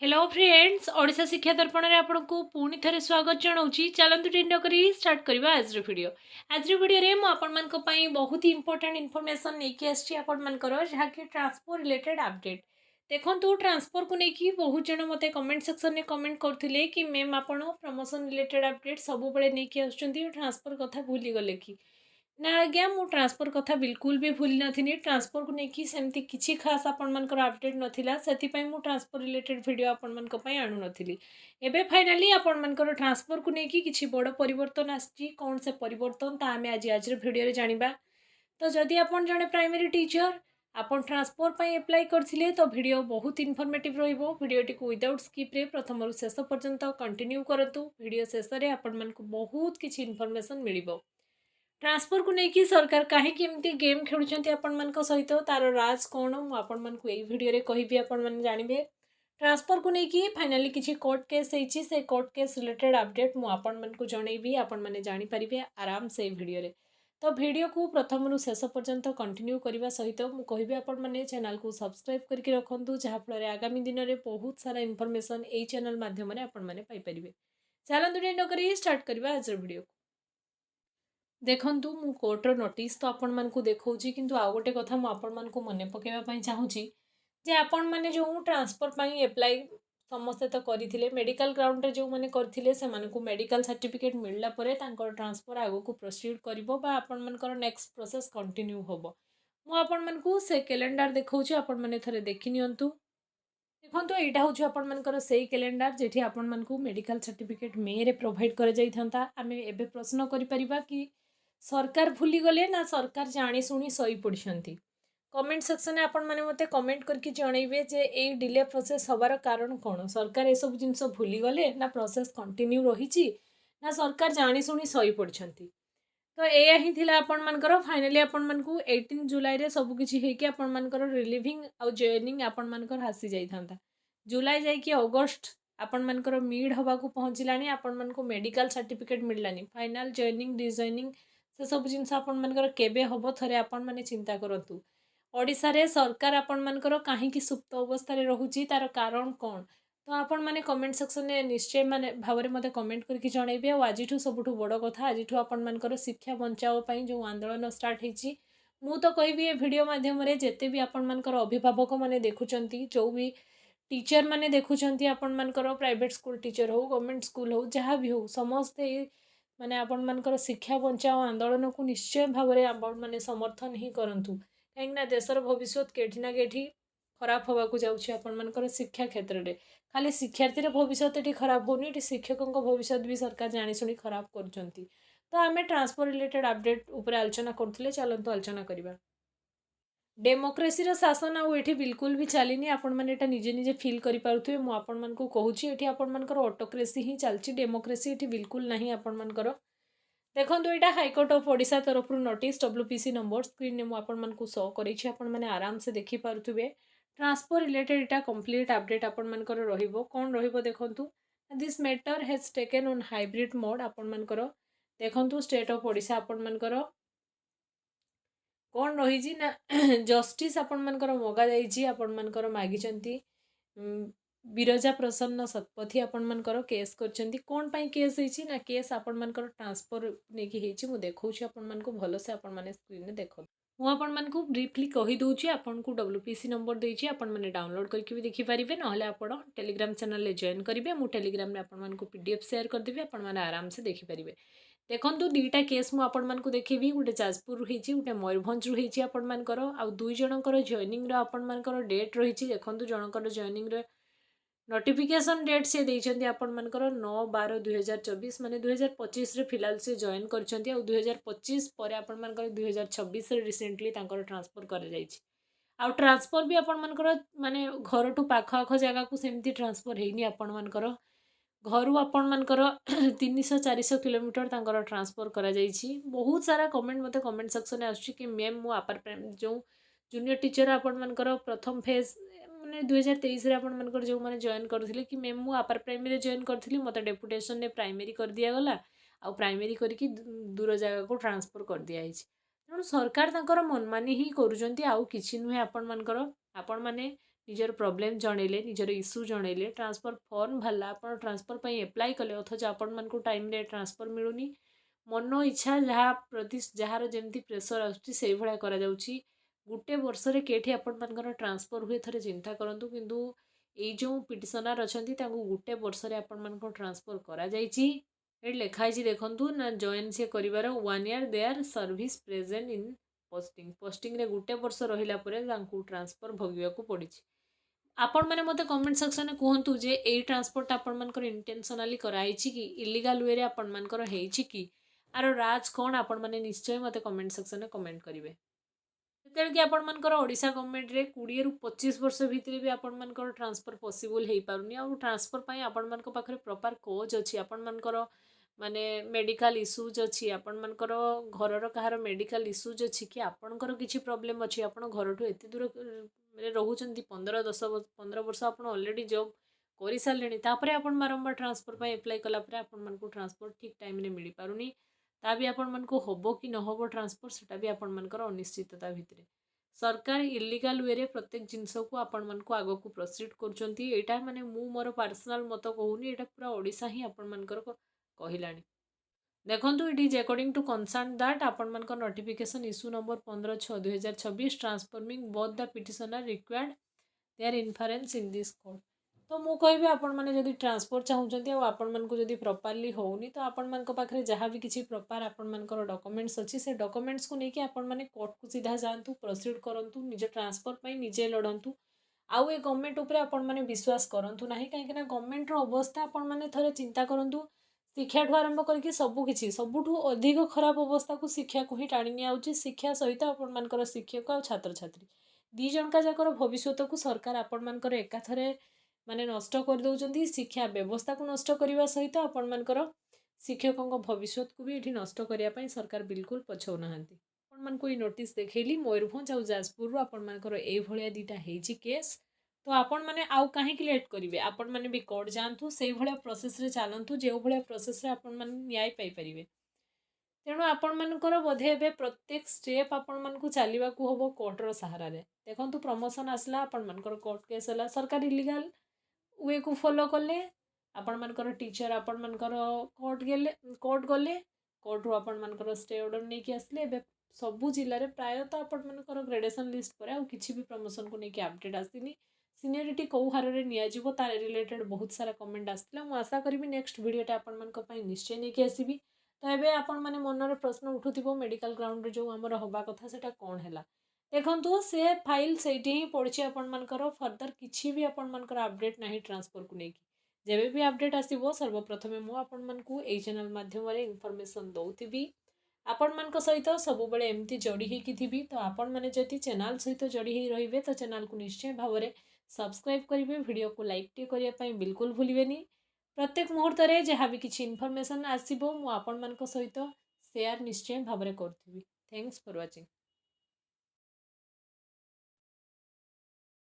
Hello friends Odisha शिक्षा दर्पण में आपको पुणी थे स्वागत जनाऊँगी। चलतु टिंड कर स्टार्ट करवा आज वीडियो। आज वीडियो रे मुझे बहुत ही इंपोर्टेंट इनफॉरमेशन लेके आसपर जहाँकि ट्रांसफर रिलेटेड अपडेट देखो। ट्रांसफर को लेकिन बहुत जन मत कमेंट सेक्शन में कमेंट करते कि मैम आप प्रमोशन रिलेटेड अपडेट सब नहीं ट्रांसफर कथा भूली गले कि ना आज्ञा मु ट्रांसफर कथा बिल्कुल भी भूल नी। ट्रांसफर को लेकिन सेमती किसी खास आपर अपडेट नाला से ट्रांसफर रिलेटेड वीडियो आपण आणु नथिली। एबे फाइनाली आपर ट्रांसफर को लेकिन किसी बड़ परिवर्तन आसी कौन से परिवर्तन ता आम आज वीडियो जानिबा। तो जदि आपन जड़े प्राइमरी टीचर आपन ट्रांसफर पर एप्लाई करथिले तो वीडियो बहुत इनफॉर्मेटिव रहिबो। वीडियोटी को विदाउट स्किप रे प्रथम रु शेष पर्यंत कंटिन्यू करंतु। वीडियो शेष रे आपन मन को बहुत किछि इनफॉरमेशन मिलिबो। ट्रांसफर को लेकिन सरकार कहीं गेम खेलुंट आपण सहित तार राज कौन मुझे यही वीडियो कहबी आपण जानवे। ट्रांसफर को लेकिन फाइनाली किसी कोर्ट केस से कोर्ट केस रिलेटेड अपडेट मुझे जनईबी आपण मैंने जानीपारे आराम से वीडियो रे। तो वीडियो को प्रथम रु शेष पर्यंत कंटिन्यू करने सहित मुझे कहबी आपण मैंने चैनल को सब्सक्राइब करके रखुँ जहाँफल आगामी दिन में बहुत सारा इनफॉरमेशन यही चैनल माध्यम आपण मैंने पाइपर। चलतु डेट कर स्टार्ट करवा आज वीडियो। देखंतु मु कोर्टर नोटिस तो आपण मानकु देखौची किंतु आ गोटे कथा मु आपण मानकु मने पकेवा पई चाहूची जे आपण माने जो ट्रांसफर पई एप्लाई समस्ते तो करथिले मेडिकल ग्राउंड रे जो माने करथिले से मानकु मेडिकल सर्टिफिकेट मिलला परे तांकर ट्रांसफर आगो को प्रोसीड करिवो बा आपण मानकर नेक्स्ट प्रोसेस कंटिन्यू होबो। मु आपण मानकु से कैलेंडर देखौची आपण माने थरे देखि नियंतु। देखंतु एटा होची आपण मानकर सेही कैलेंडर जेठी आपण मानकु मेडिकल सर्टिफिकेट मे रे प्रोवाइड कर जाई थांता। आमे एबे प्रश्न करि परिबा कि सरकार भूली गले ना सरकार जानी शुणी सही पड़ती। कमेंट सेक्शन में आपण मैंने मत कमेंट करके जनइबे जे ए डिले प्रोसेस हबार कारण कौन। सरकार ये सब जिनस भूली गले ना प्रोसेस कंटिन्यू रही ना सरकार जानी शुणी सही पड़ती। तो यह ही थिला आपण मानकर फाइनाली आपण मानकु 18 जुलाई रे सब किछि हेकि आपण मानकर रिलीविंग आउ जॉइनिंग आपण मानकर हासी जाई थांता। जुलाई जाई कि अगस्त आपण मानकर मिड हवा को पहुंचलानी आपण मानकु मेडिकल सर्टिफिकेट मिललानी फाइनल जॉइनिंग डिजॉइनिंग से सब जिनस आपण मानकर केबे हबो थरे आपण माने चिंता करंतु। ओडिसा रे सरकार आपण मानकर काहेकि सुप्त अवस्था रे रहुची तार कारण कौन तो आपण माने कमेंट सेक्शन में निश्चय माने भावरे मते कमेंट करके जणाइबे। आ आजिठु सबुठु बड़ कथा आजिठु आपण मानकर शिक्षा बचाओ पई जो आंदोलन स्टार्ट हेची मु तो कहबी ए वीडियो माध्यम रे जेते भी आपण मानकर अभिभावक माने देखुचंती जो भी टीचर माने देखुचंती आपण मानकर प्राइवेट स्कूल टीचर हो गवर्नमेंट स्कूल हो जहाँ भी हो समस्ते माने आपण मानकर शिक्षा बचाओ आंदोलन को निश्चय भाव में आपण माने समर्थन ही करंतु। कहीं देशर भविष्य केठी ना केठी खराब होगा को जाउछि आपण मानकर शिक्षा क्षेत्र में। खाली शिक्षार्थी भविष्य ये खराब होनी ये शिक्षकों भविष्य भी सरकार जानी शुणी खराब करछंती। तो आम ट्रांसफर रिलेटेड अपडेट उपर आलोचना करथिले चलंतु आलोचना करबा। डेमोक्रेसी शासन आउे बिल्कुल भी चलीनी आपण मैंने एटा निजे निजे फिल करें मुझे आपण मन को कहूँ ये आपण मानकर ऑटोक्रेसी ही चलती डेमोक्रेसी ये बिल्कुल नहीं आपण मानकर। देखो यहाँ हाइकोर्ट ऑफ ओडिशा तरफ नोटिस WPC नंबर स्क्रीन में मुझे शो कर आराम से देखिपे। ट्रांसफर रिलेटेड इटा कंप्लीट अपडेट आपण मानकर रहिबो कौन रहिबो देखंतु। This matter has taken on hybrid mode आपण मानकर देखंतु स्टेट ऑफ ओडिशा आपण मानकर कौन रही ना जस्टिस आपण मानकर मगा जाइए आपण मानकर मागिचंती विरजा प्रसन्न शतपथी आपण मानकर केस करचंती कौन पाई केस होइछि ना केस आपण मानकर ट्रांसफर नेकी हेछि मु देखौछि आपण मानको भलो से आपण माने स्क्रीन में देखो। मु आपण मानको ब्रीफली कहि दउछि आपण को WPC नंबर देछि आपण माने डाउनलोड करके भी देखि परिबे नहले आपण टेलीग्राम चैनल ले जॉइन करिवे मु टेलीग्राम रे आपण मानको PDF शेयर कर देबे आपण माने आराम से देखि परिबे। देखंतु दुईटा केस मु आपण मानको देखिबी गोटे जाजपुर होइछि गोटे मयूरभंज होइछि आपण मानकर आ दुई जनकर जॉइनिंग रो आपण मानकर डेट रहिछि। देखंतु जनकर जॉइनिंग रो नोटिफिकेशन डेट से देइछन्ती आपण मानकर 9/12/2024 माने 2025 रे फिलहाल से जॉइन करछन्ती आ 2025 परे आपण मानकर 2026 रे रिसेंटली तांकर ट्रांसफर कर जाइछि। आ ट्रांसफर भी आपण मानकर माने घर टू पाख आख जगह को सेमती ट्रांसफर हेइनी आपण मानकर घर आपण मानकर 300-400 किलोमीटर तांकर ट्रांसफर करा जाइछि। बहुत सारा कमेंट मते कमेंट सेक्शन में आछि कि मैम मु अपर जो जूनियर टीचर आपण मानकर प्रथम फेज मैंने 2023 रे आपण मानकर जो माने जॉइन करथिले कि मैम मु अपर प्राइमरी जॉइन करथिली मते डेपुटेशन ने प्राइमरी कर दिया गला आ प्राइमरी करके दूर जगह को ट्रांसफर कर दिया हिछि। तेणु सरकार तांकर मनमानी ही करूजंती आउ किछि नुहे आपण मानकर आपण माने निजर प्रोब्लेम जनइले निजर इश्यू जनइले ट्रांसफर फॉर्म भरला आप ट्रांसफर एप्लाई कले अथच आपण मानक टाइम रे ट्रांसफर मिलूनी मन इच्छा जहाँ प्रति जार जमी प्रेसर आसूँ करा जाउछि गोटे वर्ष रे केठी आपण मानकर ट्रांसफर हुए थरे चिंता करंतु किंतु ये जो पिटिशनर अच्छा गोटे वर्ष रे आपण मानक ट्रांसफर करा जाइछि ये लिखाई देखु ना जॉइन से कर 1 year they are service present in posting posting रे गोटे वर्ष रहिला परे तांकू ट्रांसफर भोगिया को पड़ी आपण मैंने मत कमेंट सेक्शन में कहतु जे ए ट्रांसपोर्ट आपण मानकर इंटेंशनली कराई कि इलीगल वे रे आपण मानकर हेछि कि आर राज कौन आपण मैंने निश्चय मत कमेंट सेक्शन में कमेंट करेंगे जेतेबेले कि आपण मानकर ओडिशा गवर्नमेंट रे 20 रु 25 वर्ष भितर भी आपण मानकर ट्रांसफर पॉसिबल हेई पारुनी आ ट्रांसफर पई आपण मानक पाखरे प्रॉपर कोज अछि आपण मानकर माने मेडिकल इश्यूज अछि आपण मानकर घरर कहार मेडिकल इश्यूज अछि कि आपणकर किछि प्रॉब्लम अछि आपण घरठु एते दूर रे रहउचंती 15 वर्ष आपण ऑलरेडी जॉब करि सारलेनी तापरे आपण बारंबार ट्रांसफर पई अप्लाई कला परे आपण मानकु ट्रांसफर ठीक टाइम रे मिली पारुनी ता भी आपण मानकु होबो कि न होबो ट्रांसफर सेटा भी आपण मानकर अनिश्चितता भितरे सरकार इलीगल वे रे प्रत्येक जिनस को आपण मानकु आगो को प्रोसीड करचंती एटा माने मु मोर पर्सनल मत कहूनी एटा पूरा ओडिसा ही आपण मानकर कहिलानी देखो it is according to concern that आपण मानकर notification issue number 15/6/2026 transforming both the petitioner required there inference in this code तो मु कहबी आपण माने जदी ट्रांसफर चाहउचंती आ आपण मानकु जदी प्रॉपर्ली होउनी तो आपण मानक पाखरे जहाँ भी किछि प्रॉपर आपण मानकर डॉक्यूमेंट्स अछि से डॉक्यूमेंट्स को लेके आपण माने कोर्ट को सीधा जांतु प्रोसीड करंतु निजे ट्रांसफर पई निजे लडंतु आउ ए गवर्नमेंट ऊपर आपण माने विश्वास करंतु नाही काहे कि ना गवर्नमेंट रो अवस्था आपण माने थरे चिंता करंतु शिक्षा ठू आरंभ करके सबुकिछि सबुठू अधिक खराब अवस्था को शिक्षा को ही टाणी नियाउछि शिक्षा सहित आपण मानकर शिक्षक और छात्र छात्री दी जनका जाकर भविष्यत को सरकार आपण मानकर एकाथरे माने नष्ट कर दउचंती शिक्षा व्यवस्था को नष्ट करने सहित आपण मानकर शिक्षकों भविष्यत को भी ये नष्ट करने सरकार बिल्कुल पछौ नाहांती आपण मानकु ई नोटिस देखैली मयूरभंज आउ जाजपुर आपण मानकर ए भलिया दीटा हेछि केस तो आपण माने आउ काहे कि लेट करिवे आपण माने भी कोर्ट जांतु सेई भलिया प्रोसेस रे चालंतु जे भलिया प्रोसेस रे आपण माने न्याय पाई परिवे तेणु आपण मानकर बोधे एबे प्रत्येक स्टेप आपण मानकु चलीबा को हबो कोर्ट रो सहारा रे देखंतु प्रमोशन आसला आपण मानकर कोर्ट केस हला सरकार इलीगल वे को फॉलो कले आपण मानकर टीचर आपण मानकर कोर्ट गले कोर्ट रो आपण मानकर स्टे ऑर्डर नै कि आसले एबे सबु जिल्ला रे प्रायतः आपण मानकर ग्रेडेशन लिस्ट पर आउ किछि भी प्रमोशन को नै कि अपडेट आसीनी सीनियरिटी कौ हार रे निया जिवो तार रिलेटेड बहुत सारा कमेंट आसला मु आशा करबी नेक्स्ट वीडियोटा आपण मानक पई निश्चय नै कि आसीबी तो एबे आपण माने मन रे प्रश्न उठुथिबो मेडिकल ग्राउंड रे जो हमर होबा कथा सेटा कोन हैला देखंतु से फाइल सेठी ही पड़छि आपण मानकर फर्दर किछि भी आपण मानकर अपडेट नाही ट्रांसफर को नै कि जेबे भी अपडेट आसीबो सर्वप्रथमे मु आपण मानकु ए चैनल माध्यम रे इन्फॉर्मेशन दउथिबी आपण मानक सहित सब बेले एमती जोड़ी ही कि थिबी तो आपण माने जति चैनल सहित जोड़ी ही रहिबे तो चैनल को निश्चय भाव में सब्सक्राइब करेंगे वीडियो को लाइक टे करने बिल्कुल भूलें प्रत्येक मुहूर्त में जहाँ भी किसी इनफॉरमेशन आसो मुझे सहित शेयर निश्चय भाव में करी थैंक्स फॉर वाचिंग।